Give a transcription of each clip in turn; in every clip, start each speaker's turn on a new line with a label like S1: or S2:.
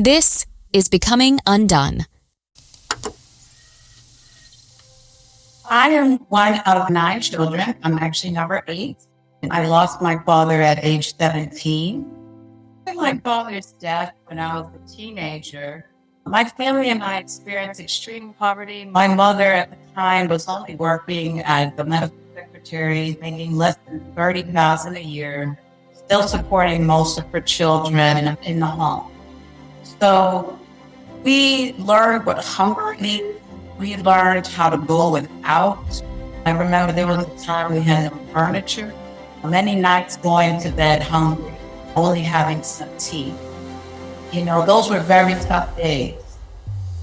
S1: This is Becoming UnDone.
S2: I am one of 9 children. I'm actually number 8. I lost my father at age 17. My father's death when I was a teenager, my family and I experienced extreme poverty. My mother at the time was only working as the medical secretary, making less than $30,000 a year, still supporting most of her children in the home. So we learned what hunger means. We learned how to go without. I remember there was a time we had no furniture. Many nights going to bed hungry, only having some tea. You know, those were very tough days.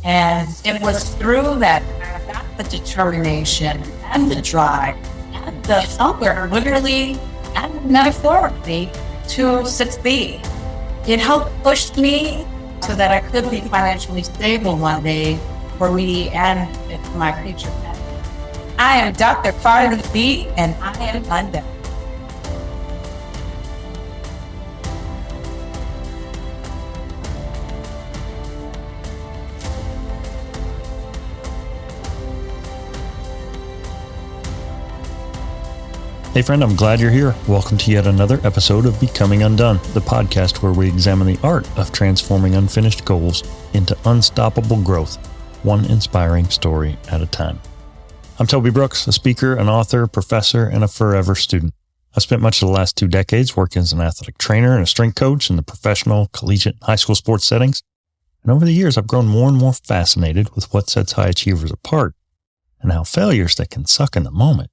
S2: And it was through that I got the determination and the drive and the hunger, literally and metaphorically, to succeed. It helped push me so that I could be financially stable one day for me and my future family. I am Dr. Carly B, and I am UnDone.
S3: Hey friend, I'm glad you're here. Welcome to yet another episode of Becoming UnDone, the podcast where we examine the art of transforming unfinished goals into unstoppable growth, one inspiring story at a time. I'm Toby Brooks, a speaker, an author, professor, and a forever student. I spent much of the last 2 decades working as an athletic trainer and a strength coach in the professional, collegiate, high school sports settings. And over the years, I've grown more and more fascinated with what sets high achievers apart and how failures that can suck in the moment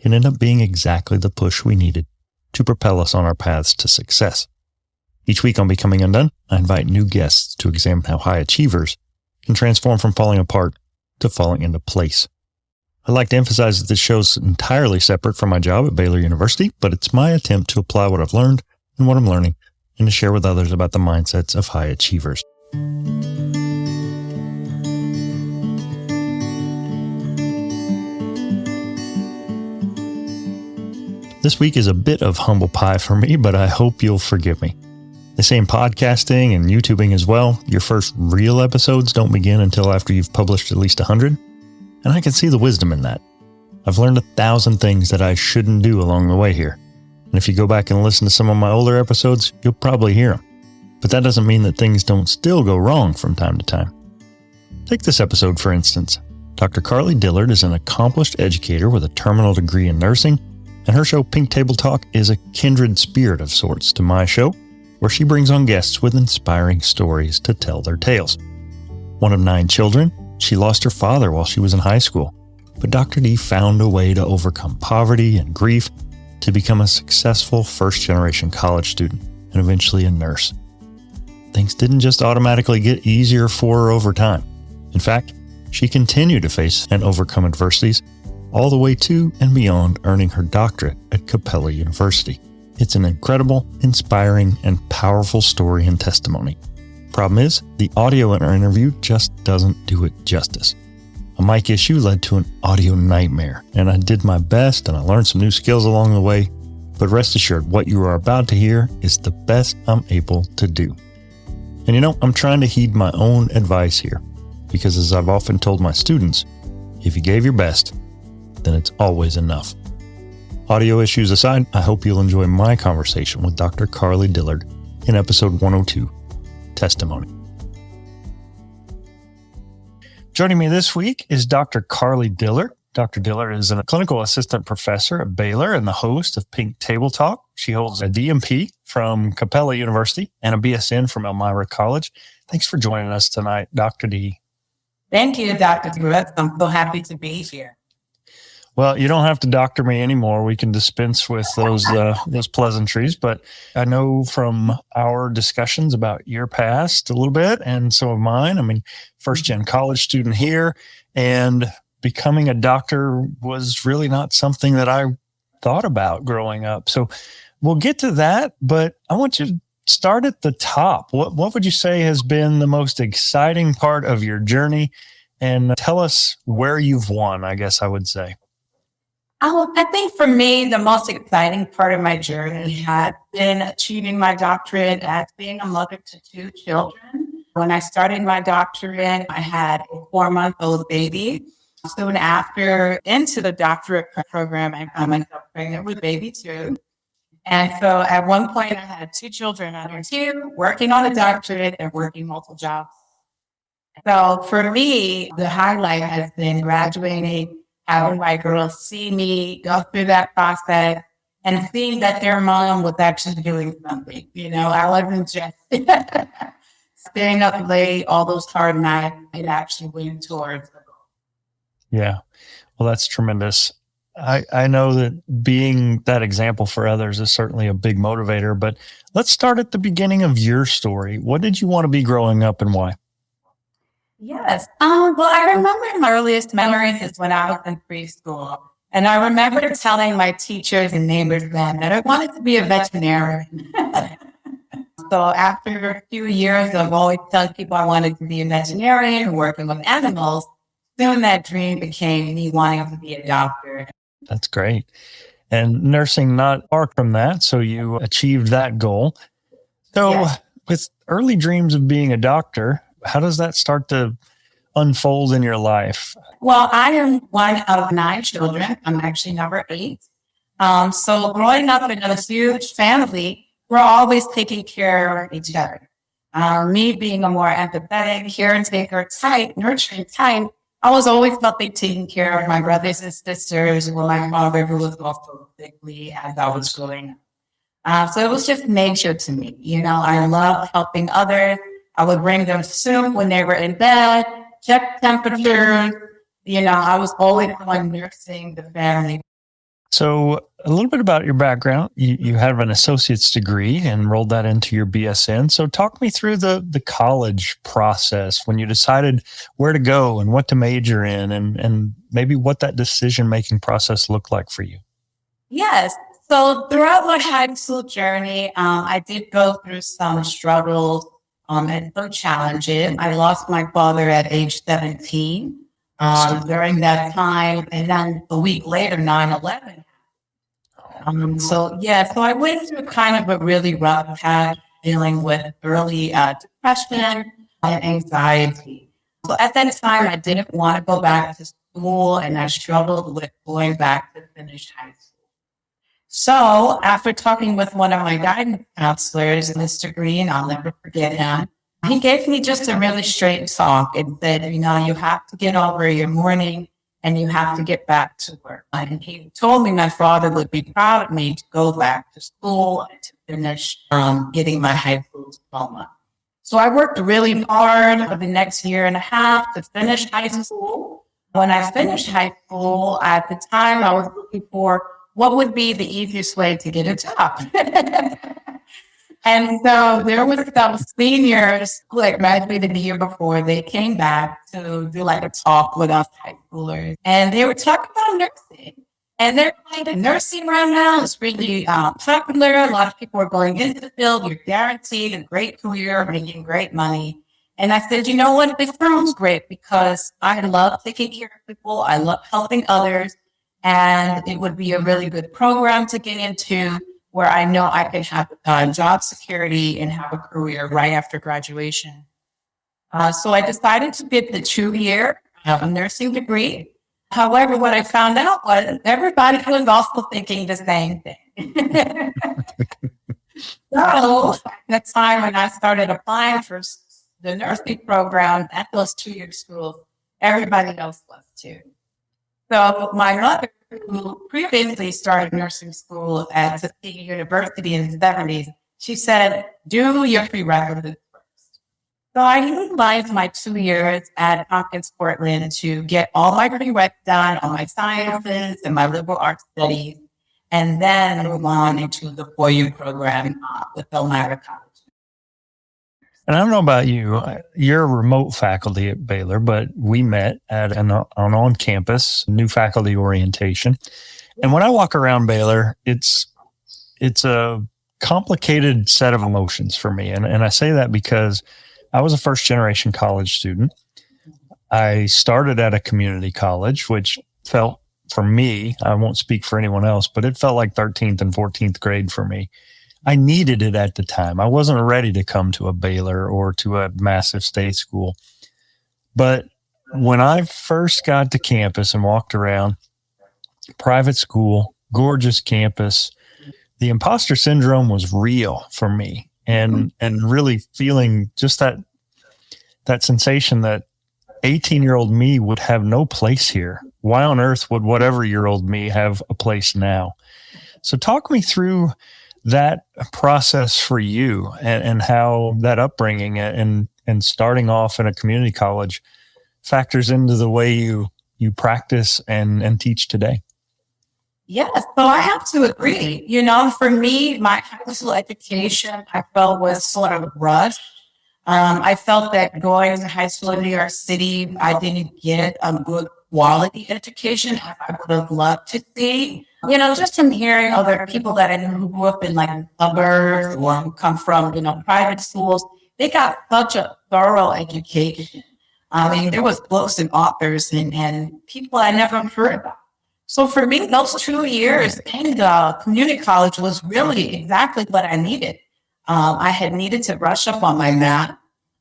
S3: can end up being exactly the push we needed to propel us on our paths to success. Each week on Becoming UnDone, I invite new guests to examine how high achievers can transform from falling apart to falling into place. I'd like to emphasize that this show's entirely separate from my job at Baylor University, but it's my attempt to apply what I've learned and what I'm learning and to share with others about the mindsets of high achievers. This week is a bit of humble pie for me, but I hope you'll forgive me. They say in podcasting and YouTubing as well, your first real episodes don't begin until after you've published at least 100, and I can see the wisdom in that. I've learned 1,000 things that I shouldn't do along the way here, and if you go back and listen to some of my older episodes, you'll probably hear them. But that doesn't mean that things don't still go wrong from time to time. Take this episode, for instance. Dr. Carly Dillard is an accomplished educator with a terminal degree in nursing, and her show, Pink Table Talk, is a kindred spirit of sorts to my show, where she brings on guests with inspiring stories to tell their tales. One of 9 children, she lost her father while she was in high school, but Dr. D found a way to overcome poverty and grief to become a successful first-generation college student and eventually a nurse. Things didn't just automatically get easier for her over time. In fact, she continued to face and overcome adversities all the way to and beyond earning her doctorate at Capella University. It's an incredible, inspiring, and powerful story and testimony. Problem is, the audio in our interview just doesn't do it justice. A mic issue led to an audio nightmare, and I did my best and I learned some new skills along the way, but rest assured, what you are about to hear is the best I'm able to do. And you know, I'm trying to heed my own advice here, because as I've often told my students, if you gave your best, then it's always enough. Audio issues aside, I hope you'll enjoy my conversation with Dr. Carly Dillard in episode 102, Testimony. Joining me this week is Dr. Carly Dillard. Dr. Dillard is a clinical assistant professor at Baylor and the host of Pink Table Talk. She holds a DMP from Capella University and a BSN from Elmira College. Thanks for joining us tonight, Dr. D.
S2: Thank you, Dr. Brooks. I'm so happy to be here.
S3: Well, you don't have to doctor me anymore. We can dispense with those pleasantries. But I know from our discussions about your past a little bit and some of mine, I mean, first-gen college student here, and becoming a doctor was really not something that I thought about growing up. So we'll get to that, but I want you to start at the top. What would you say has been the most exciting part of your journey? And tell us where you've won, I guess I would say.
S2: I think for me, the most exciting part of my journey had been achieving my doctorate as being a mother to 2 children. When I started my doctorate, I had a 4-month-old baby. Soon after, into the doctorate program, I found myself pregnant with baby two. And so at one point, I had 2 children under 2, working on a doctorate and working multiple jobs. So for me, the highlight has been graduating, having my girls see me go through that process, and seeing that their mom was actually doing something. I wasn't just staying up late, all those hard nights. It actually went towards the goal.
S3: Yeah. Well, that's tremendous. I know that being that example for others is certainly a big motivator, but let's start at the beginning of your story. What did you want to be growing up and why?
S2: Yes. Well, I remember my earliest memories is when I was in preschool. And I remember telling my teachers and neighbors then that I wanted to be a veterinarian. So after a few years of always telling people I wanted to be a veterinarian and working with animals, soon that dream became me wanting to be a doctor.
S3: That's great. And nursing not far from that, so you achieved that goal. So
S2: Yes.
S3: With early dreams of being a doctor, how does that start to unfold in your life?
S2: Well, I am one of 9 children. I'm actually number 8. So growing up in a huge family, we're always taking care of each other. Me being a more empathetic, caretaker type, nurturing type, I was always helping taking care of my brothers and sisters, or my father, who was also sickly as I was growing up. So it was just nature to me. I loved helping others. I would bring them soup when they were in bed, check temperatures. I was always the one nursing the family.
S3: So a little bit about your background. You have an associate's degree and rolled that into your BSN. So talk me through the college process when you decided where to go and what to major in, and maybe what that decision-making process looked like for you.
S2: Yes. So throughout my high school journey, I did go through some struggles and some challenges. I lost my father at age 17 during that time. And then a week later, 9/11. So I went through kind of a really rough path dealing with early depression and anxiety. So at that time, I didn't want to go back to school, and I struggled with going back to finish high school. So after talking with one of my guidance counselors, Mr. Green, I'll never forget him, he gave me just a really straight talk and said, you have to get over your mourning and you have to get back to work. And he told me my father would be proud of me to go back to school and to finish getting my high school diploma. So I worked really hard for the next year and a half to finish high school. When I finished high school, at the time I was looking for what would be the easiest way to get a job. And so there was some seniors who had graduated the year before. They came back to do like a talk with us high schoolers. And they were talking about nursing. And they're like, nursing right now is really popular. A lot of people are going into the field. You're guaranteed a great career, making great money. And I said, you know what? This sounds great because I love taking care of people. I love helping others. And it would be a really good program to get into where I know I can have job security and have a career right after graduation. So I decided to get the 2-year nursing degree. However, what I found out was everybody was also thinking the same thing. So at the time when I started applying for the nursing program at those 2-year schools, everybody else was too. So my mother, who previously started nursing school at Capella University in the 70s, she said, do your prerequisites first. So I utilized my 2 years at Hopkins Portland to get all my prereqs done, all my sciences and my liberal arts studies, and then move on into the 4-year program with Elmira College.
S3: And I don't know about you, you're a remote faculty at Baylor, but we met at an on-campus new faculty orientation. And when I walk around Baylor, it's a complicated set of emotions for me. And I say that because I was a first-generation college student. I started at a community college, which felt, for me, I won't speak for anyone else, but it felt like 13th and 14th grade for me. I needed it at the time. I wasn't ready to come to a Baylor or to a massive state school. But when I first got to campus and walked around, private school, gorgeous campus, the imposter syndrome was real for me, and really feeling just that sensation that 18-year-old me would have no place here. Why on earth would whatever-year-old me have a place now? So talk me through that process for you, and how that upbringing and starting off in a community college factors into the way you practice and teach today.
S2: Yes, so I have to agree. For me, my high school education, I felt was sort of rushed. I felt that going to high school in New York City, I didn't get a good quality education as I would have loved to see. Just from hearing other people that I knew who grew up in like suburbs or come from, private schools, they got such a thorough education. I mean, there was books and authors and people I never heard about. So for me, those 2 years in community college was really exactly what I needed. I had needed to brush up on my math.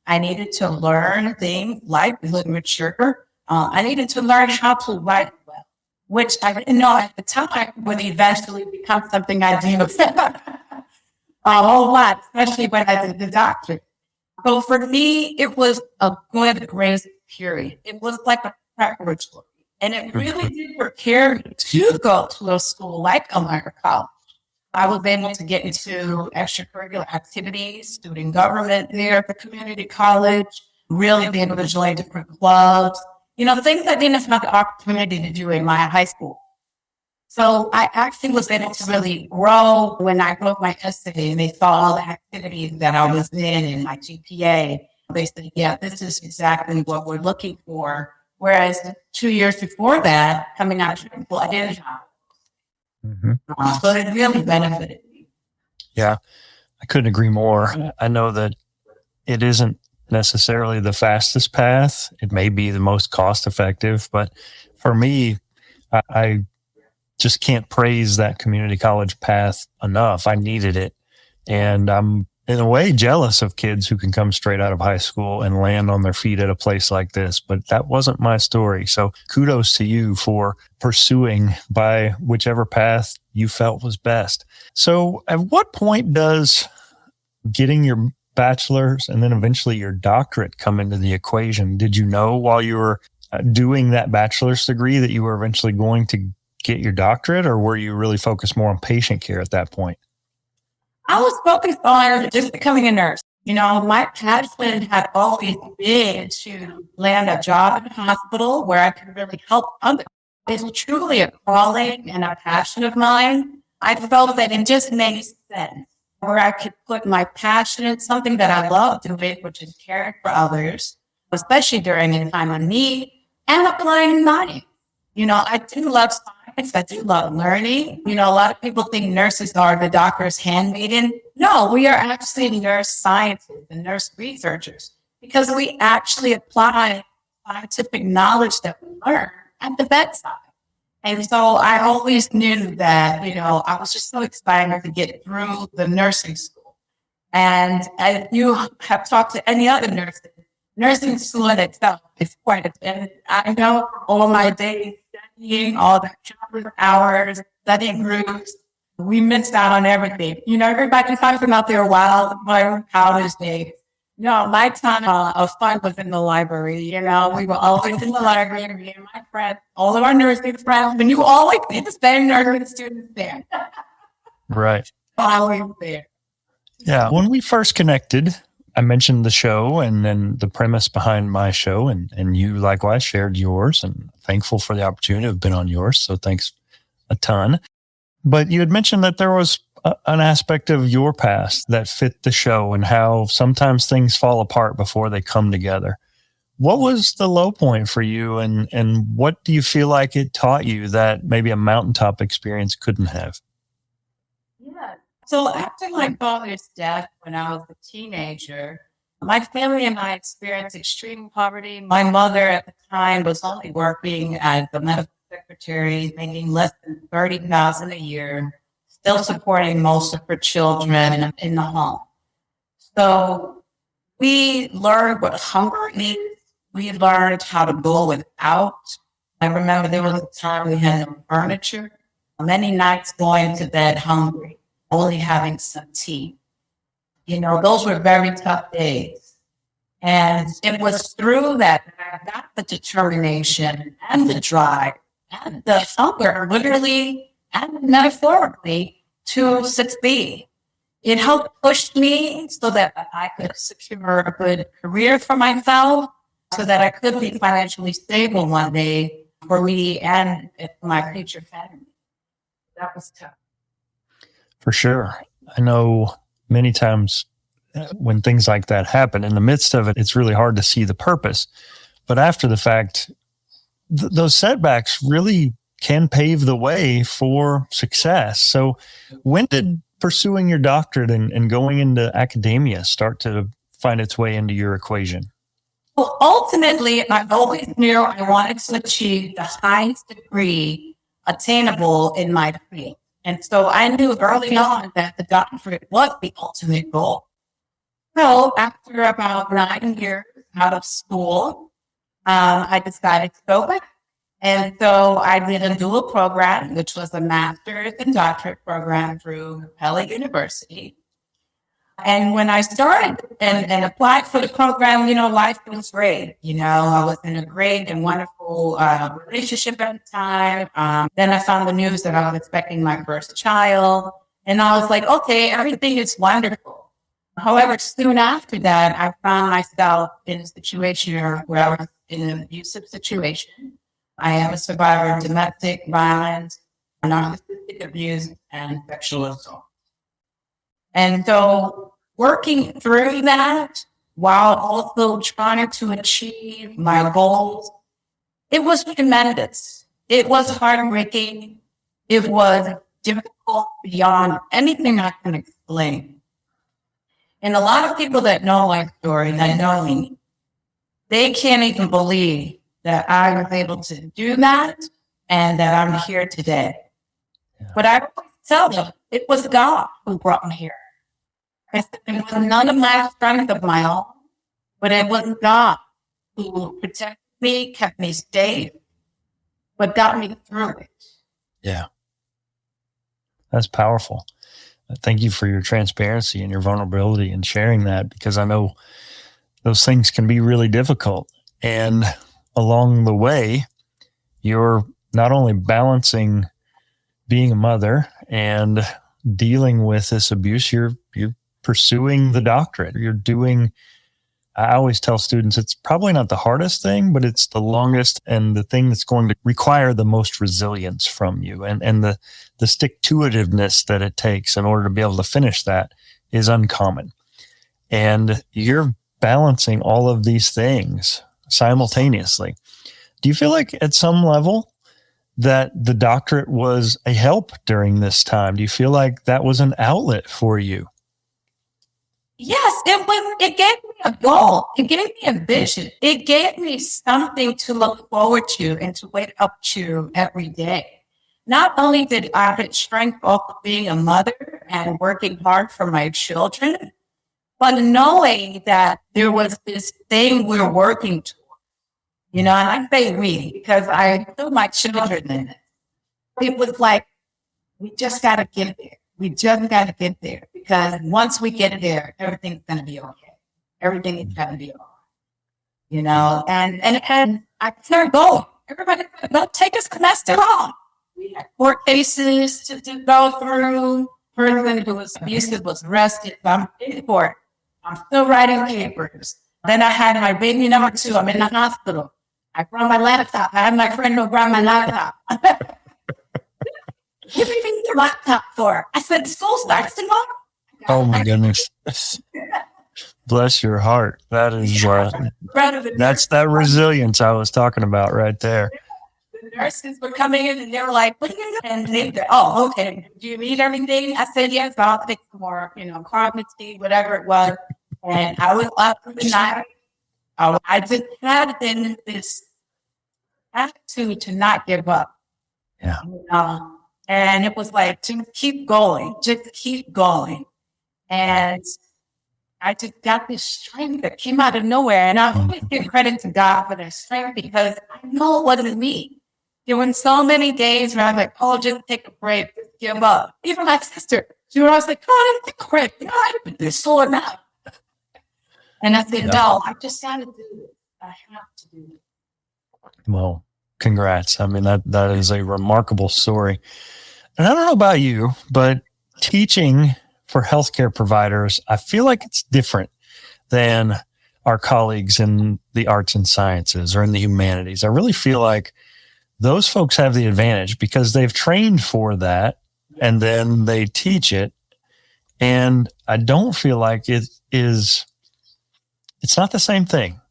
S2: I needed to learn things like literature. I needed to learn how to write well, which I didn't know at the time would eventually become something I do a whole lot, especially when I did the doctorate. So for me, it was a good grace period. It was like a preparatory. And it really did prepare me to go to a school like Elmira College. I was able to get into extracurricular activities, student government there at the community college, really be able to join different clubs, things I didn't have the opportunity to do in my high school. So I actually was able to really grow when I wrote my essay and they saw all the activities that I was in my GPA. They said, yeah, this is exactly what we're looking for. Whereas 2 years before that, coming out of school, I didn't have. So it really benefited me.
S3: Yeah, I couldn't agree more. I know that it isn't necessarily the fastest path. It may be the most cost effective, but for me, I just can't praise that community college path enough. I needed it. And I'm in a way jealous of kids who can come straight out of high school and land on their feet at a place like this, but that wasn't my story. So kudos to you for pursuing by whichever path you felt was best. So at what point does getting your bachelor's and then eventually your doctorate come into the equation? Did you know while you were doing that bachelor's degree that you were eventually going to get your doctorate, or were you really focused more on patient care at that point?
S2: I was focused on just becoming a nurse. My passion had always been to land a job in a hospital where I could really help others. It's truly a calling and a passion of mine. I felt that it just made sense where I could put my passion in something that I love doing, which is caring for others, especially during a time of need, and applying science. I do love science. I do love learning. A lot of people think nurses are the doctor's handmaiden. No, we are actually nurse scientists and nurse researchers because we actually apply scientific knowledge that we learn at the bedside. And so I always knew that, I was just so excited to get through the nursing school. And as you have talked to any other nurses, nursing school in itself is quite and I know all my days studying, all the hours, studying groups, we missed out on everything. Everybody talks about their wild college days. My time of fun was in the library. We were always in the library, me and my friends, all of our nursing friends, and you always see the same nursing students there.
S3: Right.
S2: Always there.
S3: Yeah. When we first connected, I mentioned the show and then the premise behind my show, and you likewise shared yours, and thankful for the opportunity to have been on yours. So thanks a ton. But you had mentioned that there was an aspect of your past that fit the show and how sometimes things fall apart before they come together. What was the low point for you, and what do you feel like it taught you that maybe a mountaintop experience couldn't have?
S2: Yeah. So after my father's death when I was a teenager, my family and I experienced extreme poverty. My mother at the time was only working as a medical secretary, making less than $30,000 a year, still supporting most of her children in the home. So we learned what hunger means. We learned how to go without. I remember there was a time we had no furniture. Many nights going to bed hungry, only having some tea. Those were very tough days. And it was through that I got the determination and the drive and the hunger, literally and metaphorically, to succeed. It helped push me so that I could secure a good career for myself, so that I could be financially stable one day for me and my future family. That was tough.
S3: For sure. I know many times when things like that happen, in the midst of it, it's really hard to see the purpose. But after the fact, those setbacks really can pave the way for success. So when did pursuing your doctorate and going into academia start to find its way into your equation?
S2: Well, ultimately, I always knew I wanted to achieve the highest degree attainable in my field. And so I knew early on that the doctorate was the ultimate goal. So after about 9 years out of school, I decided to go back. And so I did a dual program, which was a master's and doctorate program through Capella University. And when I started and applied for the program, life was great. I was in a great and wonderful relationship at the time. Then I found the news that I was expecting my first child. And I was like, okay, everything is wonderful. However, soon after that, I found myself in a situation where I was in an abusive situation. I am a survivor of domestic violence, narcissistic abuse, and sexual assault. And so working through that while also trying to achieve my goals, it was tremendous. It was heartbreaking. It was difficult beyond anything I can explain. And a lot of people that know my story, that know me, they can't even believe that I was able to do that and that I'm here today. Yeah. But I always tell them it was God who brought me here. It was none of my strength of my own, but it was God who protected me, kept me safe, but got me through it.
S3: Yeah. That's powerful. Thank you for your transparency and your vulnerability and sharing that, because I know those things can be really difficult. And along the way, you're not only balancing being a mother and dealing with this abuse, you're pursuing the doctorate. You're doing, I always tell students, it's probably not the hardest thing, but it's the longest and the thing that's going to require the most resilience from you. And the stick-to-itiveness that it takes in order to be able to finish that is uncommon. And you're balancing all of these things simultaneously. Do you feel like at some level that the doctorate was a help during this time? Do you feel like that was an outlet for you?
S2: Yes, it was. It gave me a goal. It gave me a vision. It gave me something to look forward to and to wake up to every day. Not only did I get strength off of being a mother and working hard for my children, but knowing that there was this thing we're working toward. And I say we because I knew my children in it. It was like, we just got to get there. We just got to get there, because once we get there, everything's going to be okay. Everything is going to be all right. And I started going. Everybody said, "No, take us semester home." We had court cases to go through. Person who was abusive was arrested. I'm in court. I'm still writing papers. Then I had my baby number 2. I'm in the hospital. I brought my laptop. I had my friend who brought my laptop. What do you need your laptop for? I said, school starts tomorrow.
S3: Oh my goodness. Bless your heart. That is, that's that resilience I was talking about right there.
S2: The nurses were coming in and they were like, what are you doing? And they said, oh, okay. Do you need everything? I said, yes, I'll take some more, carbon tea, whatever it was. And I was up for the night. I just had this attitude to not give up.
S3: Yeah.
S2: And it was like, to keep going, just keep going. And I just got this strength that came out of nowhere. And I always give credit to God for their strength because I know it wasn't me. There were so many days where I was like, oh, just take a break, just give up. Even my sister, she was always like, oh, take a break. You know, I've been slow enough. And I said, no, I just got to do it. I have to do it.
S3: Well, congrats. I mean, that is a remarkable story. And I don't know about you, but teaching for healthcare providers, I feel like it's different than our colleagues in the arts and sciences or in the humanities. I really feel like those folks have the advantage because they've trained for that and then they teach it. And I don't feel like it's not the same thing.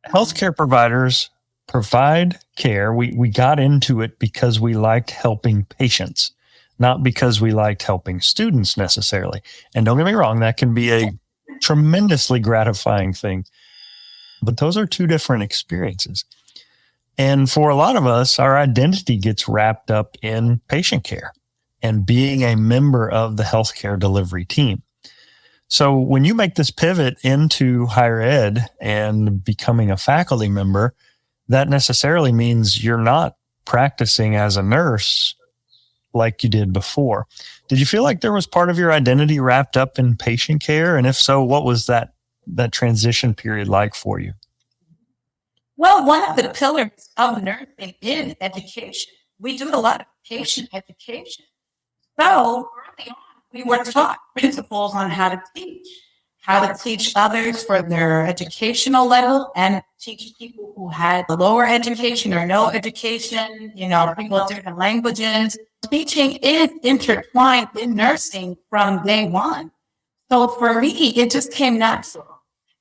S3: Healthcare providers provide care. We got into it because we liked helping patients, not because we liked helping students necessarily. And don't get me wrong, that can be a tremendously gratifying thing. But those are two different experiences. And for a lot of us, our identity gets wrapped up in patient care and being a member of the healthcare delivery team. So when you make this pivot into higher ed and becoming a faculty member, that necessarily means you're not practicing as a nurse like you did before. Did you feel like there was part of your identity wrapped up in patient care? And if so, what was that transition period like for you?
S2: Well, one of the pillars of nursing is education. We do a lot of patient education. So early on, we were taught principles on how to teach others for their educational level and teach people who had lower education or no education, people of different languages. Teaching is intertwined in nursing from day one. So for me, it just came natural.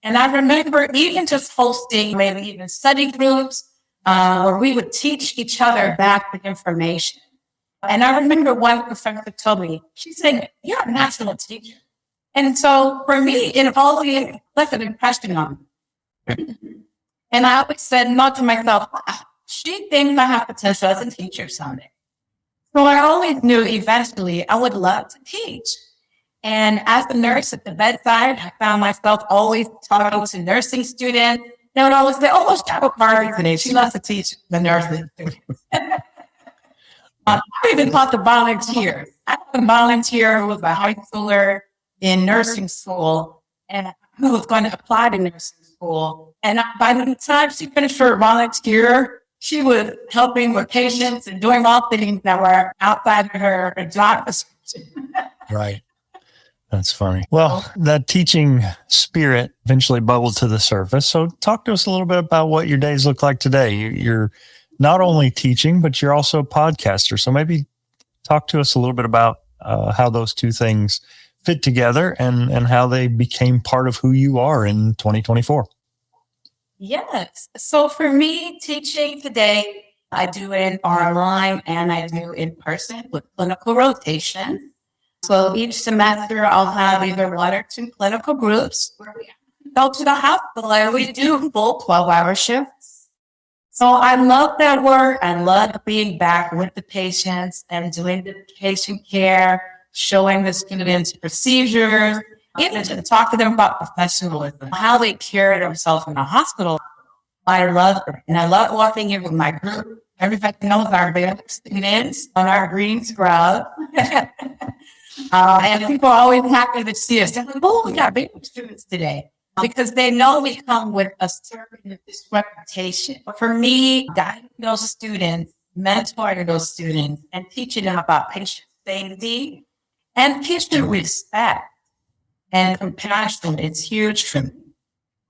S2: And I remember even just hosting maybe even study groups where we would teach each other back the information. And I remember one professor told me, she said, you're a national teacher. And so for me, it always left an impression on me. And I always said, not to myself, she thinks I have potential as a teacher someday. So I always knew eventually I would love to teach. And as a nurse at the bedside, I found myself always talking to nursing students. They would always say, oh, she's a party today. She loves to teach the nursing students. I even taught the volunteers. I had a volunteer who was a high schooler in nursing school and who was going to apply to nursing school. And by the time she finished her volunteer, she was helping with patients and doing all things that were outside of her job description.
S3: Right. That's funny. Well, that teaching spirit eventually bubbled to the surface. So talk to us a little bit about what your days look like today. You're not only teaching, but you're also a podcaster. So maybe talk to us a little bit about how those two things fit together and how they became part of who you are in 2024.
S2: Yes. So for me, teaching today, I do it online and I do in person with clinical rotation. So each semester, I'll have either 1 or 2 clinical groups where we go to the hospital and we do full 12-hour shifts. So I love that work. I love being back with the patients and doing the patient care, showing the students procedures, even to talk to them about professionalism, how they carry themselves in the hospital. I love it. And I love walking in with my group. Everybody knows our Baylor students on our green scrub. And people are always happy to see us. They're like, oh, we got Baylor students today. Because they know we come with a certain reputation. For me, guiding those students, mentoring those students, and teaching them about patient safety and patient respect and compassion is huge for me.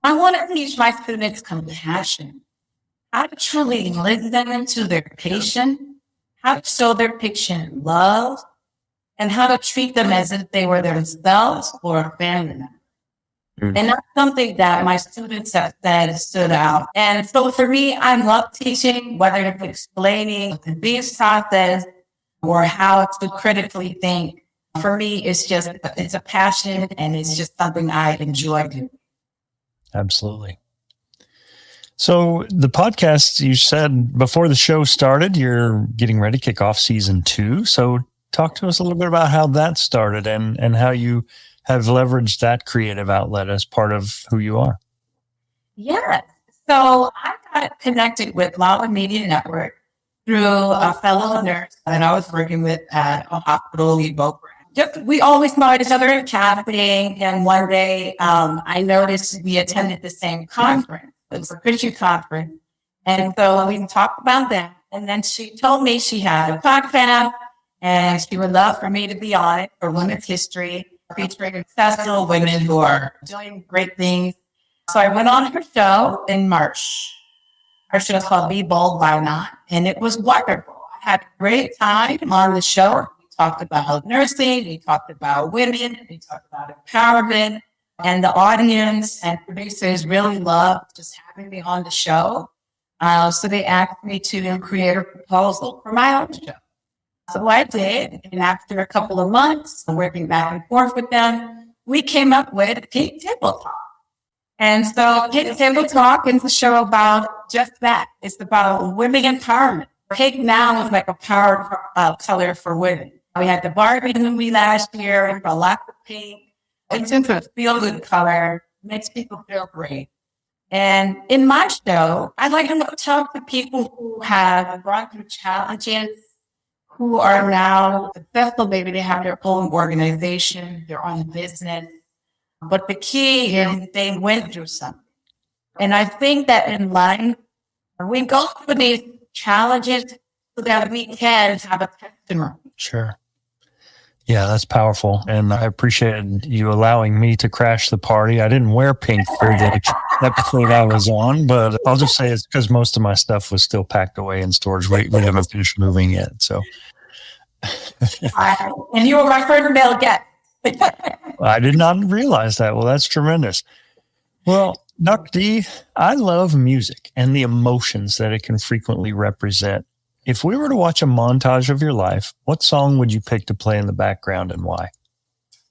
S2: I want to teach my students compassion, how to truly listen to their patient, how to show their patient love, and how to treat them as if they were themselves or a family member. And that's something that my students have said stood out. And so for me, I love teaching, whether it's explaining the disease process or how to critically think. For me, it's a passion and it's just something I enjoy doing.
S3: Absolutely. So the podcast, you said before the show started, you're getting ready to kick off season 2. So talk to us a little bit about how that started and how you have leveraged that creative outlet as part of who you are.
S2: Yeah. So I got connected with Lava Media Network through a fellow nurse that I was working with at a hospital we both were at. We always saw each other in cafeting, and one day I noticed we attended the same conference. It was a Christian conference. And so we talked about that. And then she told me she had a podcast and she would love for me to be on it for Women's History, featuring successful women who are doing great things. So I went on her show in March. Her show is called Be Bold, Why Not? And it was wonderful. I had a great time on the show. We talked about nursing. We talked about women. We talked about empowerment. And the audience and producers really loved just having me on the show. So they asked me to create a proposal for my own show. So I did. And after a couple of months, working back and forth with them, we came up with Pink Table Talk. And so Pink Table Talk is a show about just that. It's about women empowerment. Pink now is like a power color for women. We had the Barbie movie last year, and a lot of pink. It's just a feel-good color, makes people feel great. And in my show, I like to talk to people who have gone through challenges, who are now successful. Maybe they have their own organization, their own business. But the key is they went through something. And I think that in life, we go through these challenges so that we can have a testimony.
S3: Sure. Yeah, that's powerful. And I appreciated you allowing me to crash the party. I didn't wear pink for the episode I was on, but I'll just say it's because most of my stuff was still packed away in storage. We haven't finished moving yet. So,
S2: and you were my first male guest.
S3: I did not realize that. Well, that's tremendous. Well, Dr. D, I love music and the emotions that it can frequently represent. If we were to watch a montage of your life, what song would you pick to play in the background and why?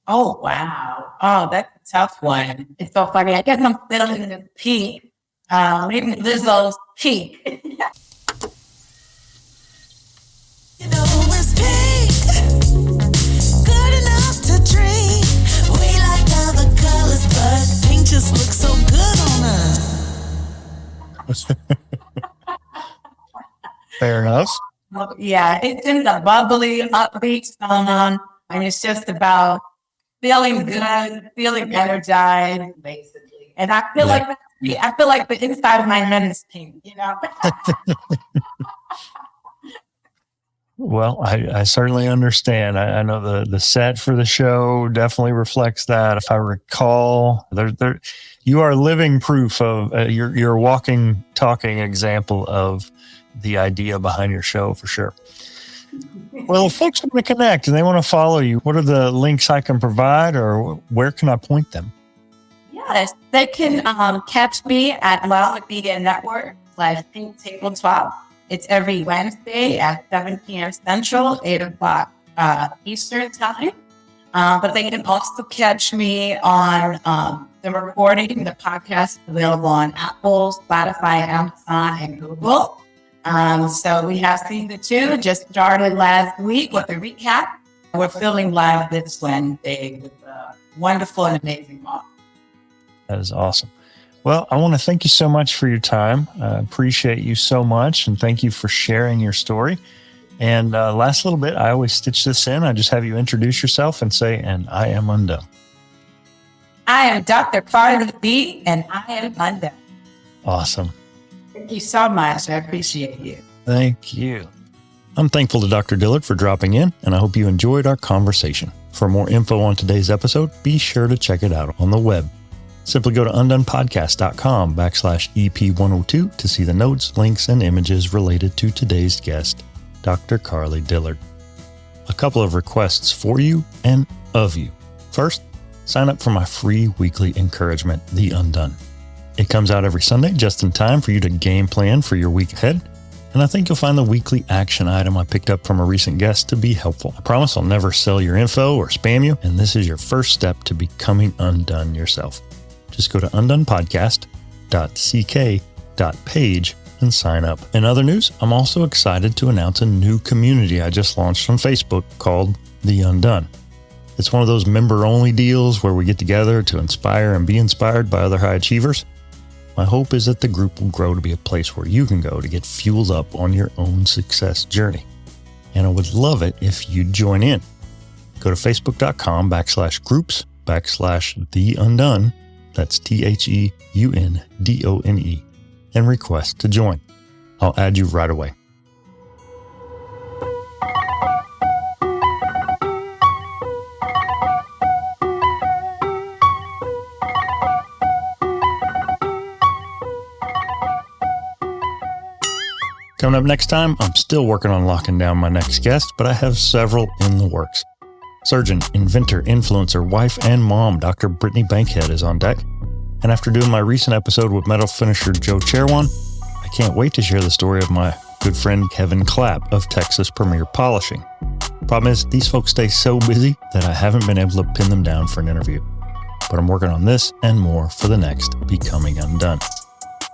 S2: Oh, wow. Oh, that's a tough one. It's so funny. I guess I'm feeling the Peak. Maybe Lizzo's Peak.
S4: You know it's pink, good enough to dream. We like other colors, but pink just looks so good on us.
S3: Fair enough.
S2: Yeah, it's in the bubbly, upbeat song, and it's just about feeling good, feeling energized, basically. And I feel like the inside of my head is pink, you know.
S3: Well, I certainly understand. I know the set for the show definitely reflects that. If I recall, you are living proof of you're a walking, talking example of the idea behind your show for sure. Well, if folks want to connect and they want to follow you, what are the links I can provide, or where can I point them?
S2: Yes, they can catch me at Lava Media Network /Pink Table Talk. It's every Wednesday at 7 p.m. Central, 8 o'clock Eastern Time. But they can also catch me on the recording, the podcast available on Apple, Spotify, Amazon, and Google. So we have season 2, just started last week with a recap. We're filming live this Wednesday with a wonderful and amazing mom.
S3: That is awesome. Well, I want to thank you so much for your time. I appreciate you so much, and thank you for sharing your story. And last little bit, I always stitch this in. I just have you introduce yourself and say, and I am undone.
S2: I am Dr. Carly B., and I am undone.
S3: Awesome.
S2: Thank you so much. I appreciate you.
S3: Thank you. I'm thankful to Dr. Dillard for dropping in, and I hope you enjoyed our conversation. For more info on today's episode, be sure to check it out on the web. Simply go to undonepodcast.com /EP102 to see the notes, links, and images related to today's guest, Dr. Carly Dillard. A couple of requests for you and of you. First, sign up for my free weekly encouragement, The Undone. It comes out every Sunday just in time for you to game plan for your week ahead. And I think you'll find the weekly action item I picked up from a recent guest to be helpful. I promise I'll never sell your info or spam you, and this is your first step to becoming undone yourself. Just go to undonepodcast.ck facebook.page and sign up. In other news, I'm also excited to announce a new community I just launched on Facebook called The Undone. It's one of those member-only deals where we get together to inspire and be inspired by other high achievers. My hope is that the group will grow to be a place where you can go to get fueled up on your own success journey. And I would love it if you'd join in. Go to facebook.com/groups/The Undone, that's TheUndone, and request to join. I'll add you right away. Coming up next time, I'm still working on locking down my next guest, but I have several in the works. Surgeon, inventor, influencer, wife, and mom, Dr. Brittany Bankhead is on deck. And after doing my recent episode with medal finisher Joe Cherwan, I can't wait to share the story of my good friend Kevin Clapp of Texas Premier Polishing. Problem is, these folks stay so busy that I haven't been able to pin them down for an interview. But I'm working on this and more for the next Becoming Undone.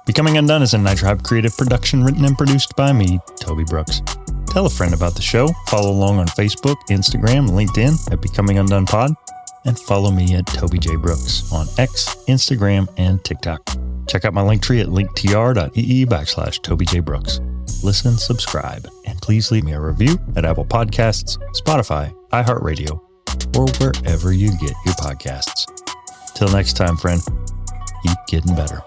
S3: Becoming Undone is a NitroHype creative production written and produced by me, Toby Brooks. Tell a friend about the show, follow along on Facebook, Instagram, LinkedIn at Becoming Undone Pod, and follow me at Toby J. Brooks on X, Instagram, and TikTok. Check out my link tree at linktr.ee/Toby J. Brooks. Listen, subscribe, and please leave me a review at Apple Podcasts, Spotify, iHeartRadio, or wherever you get your podcasts. Till next time, friend, keep getting better.